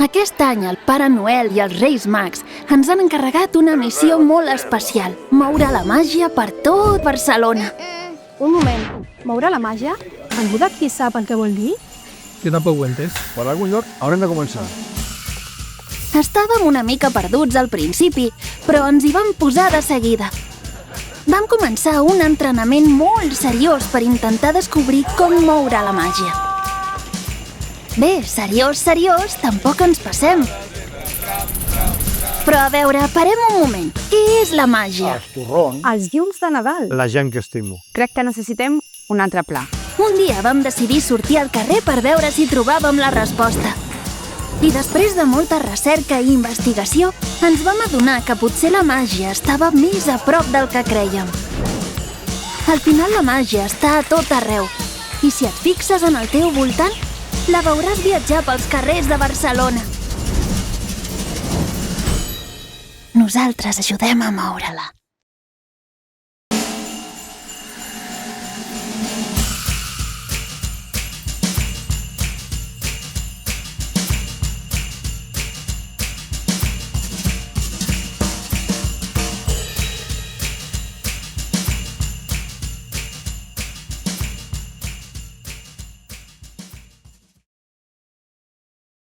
Aquest any el Pare Noel i els Reis Mags ens han encarregat una missió molt especial: moure la màgia per tot Barcelona. Un moment, moure la màgia? Algú d'aquí sap el que vol dir? Jo tampoc ho he entès. Per algun lloc haurem de començar. Estàvem una mica perduts al principi, però ens hi vam posar de seguida. Vam començar un entrenament molt seriós per intentar descobrir com moure la màgia. Bé, seriós, tampoc ens passem. Però a veure, parem un moment. Què és la màgia? Els torrons. Els llums de Nadal. La gent que estimo. Crec que necessitem un altre pla. Un dia vam decidir sortir al carrer per veure si trobàvem la resposta. I després de molta recerca i investigació, ens vam adonar que potser la màgia estava més a prop del que crèiem. Al final la màgia està a tot arreu. I si et fixes en el teu voltant, la veuràs viatjar pels carrers de Barcelona. Nosaltres ajudem a moure-la.